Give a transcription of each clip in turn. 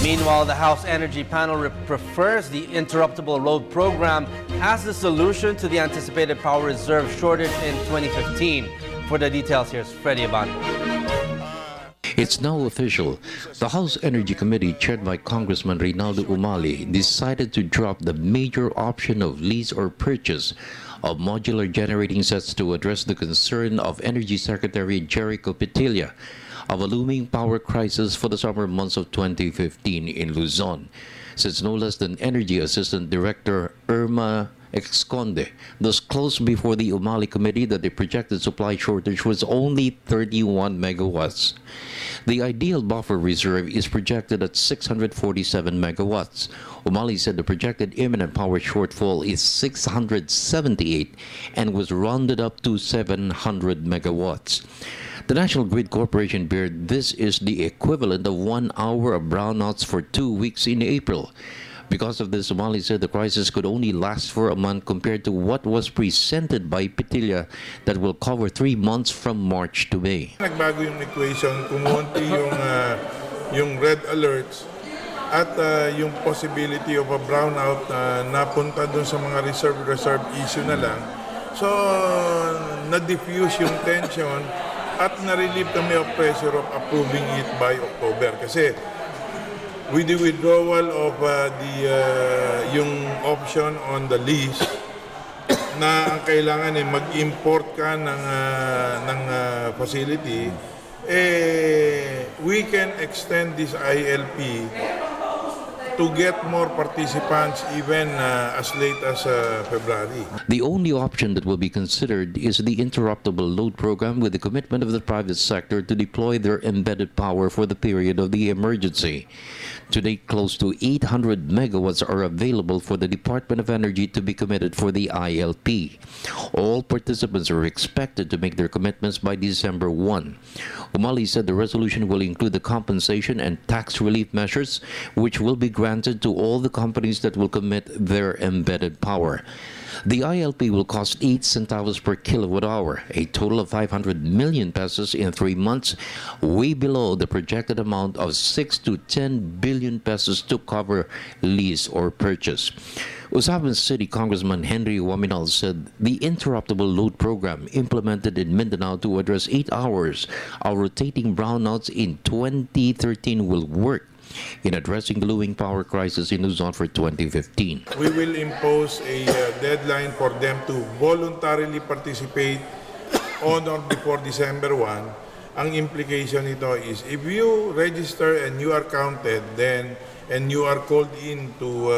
Meanwhile, the House Energy Panel prefers the interruptible load program as the solution to the anticipated power reserve shortage in 2015. For the details, here's Freddie Abando. It's now official. The House Energy Committee, chaired by Congressman Reynaldo Umali, decided to drop the major option of lease or purchase of modular generating sets to address the concern of Energy Secretary Jericho Petilla of a looming power crisis for the summer months of 2015 in Luzon, since no less than Energy Assistant Director Irma Exconde disclosed before the Umali Committee that the projected supply shortage was only 31 megawatts. The ideal buffer reserve is projected at 647 megawatts. Umali said the projected imminent power shortfall is 678 and was rounded up to 700 megawatts. The National Grid Corporation feared this is the equivalent of 1 hour of brownouts for 2 weeks in April. Because of this, Umali said the crisis could only last for a month compared to what was presented by Petilla that will cover 3 months from March to May. Nagbago yung equation, kumunti yung red alerts at yung possibility of a brownout napunta dun sa mga reserve issue na lang. So, na-diffuse yung tension at na-relieve kami of pressure of approving it by October. Kasi with the withdrawal of yung option on the lease na ang kailangan mag-import ka ng facility, we can extend this ILP to get more participants even as late as February. The only option that will be considered is the interruptible load program, with the commitment of the private sector to deploy their embedded power for the period of the emergency. To date, close to 800 megawatts are available for the Department of Energy to be committed for the ILP. All participants are expected to make their commitments by December 1. Umali said the resolution will include the compensation and tax relief measures, which will be granted to all the companies that will commit their embedded power. The ILP will cost 8 centavos per kilowatt hour, a total of 500 million pesos in 3 months, way below the projected amount of 6 to 10 billion pesos to cover lease or purchase. Usapan City Congressman Henry Waminal said the interruptible load program implemented in Mindanao to address 8 hours of rotating brownouts in 2013 will work in addressing the looming power crisis in Luzon for 2015. We will impose a deadline for them to voluntarily participate on or before December 1. Ang implication nito is if you register and you are counted, then and you are called in to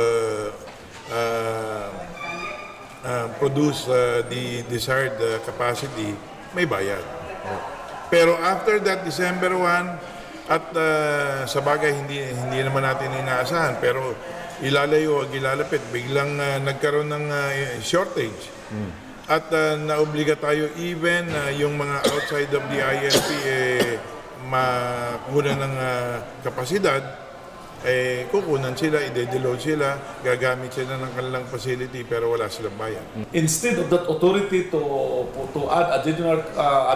produce the desired capacity, may bayad. Pero after that December 1, at sa bagay hindi naman natin inaasahan, pero ilalayo, ilalapit, biglang nagkaroon ng shortage. At naobliga tayo even yung mga outside of the ILP makuha ng kapasidad, kukunan sila, ide-deload sila, gagamit sila ng kanilang facility pero wala silang bayan. Instead of that authority to add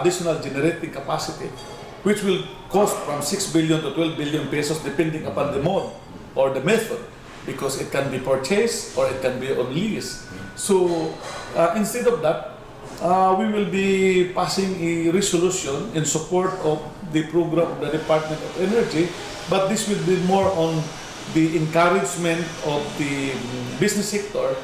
additional generating capacity, which will cost from 6 billion to 12 billion pesos depending upon the mode or the method, because it can be purchased or it can be on lease. So instead of that, we will be passing a resolution in support of the program of the Department of Energy, but this will be more on the encouragement of the business sector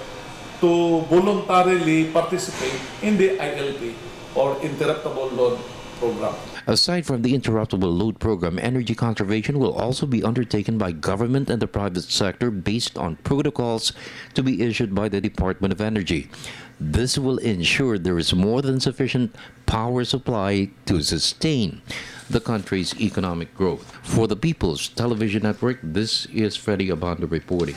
to voluntarily participate in the ILP or interruptible load program. Aside from the interruptible load program, energy conservation will also be undertaken by government and the private sector based on protocols to be issued by the Department of Energy. This will ensure there is more than sufficient power supply to sustain the country's economic growth. For the People's Television Network, this is Freddie Abando reporting.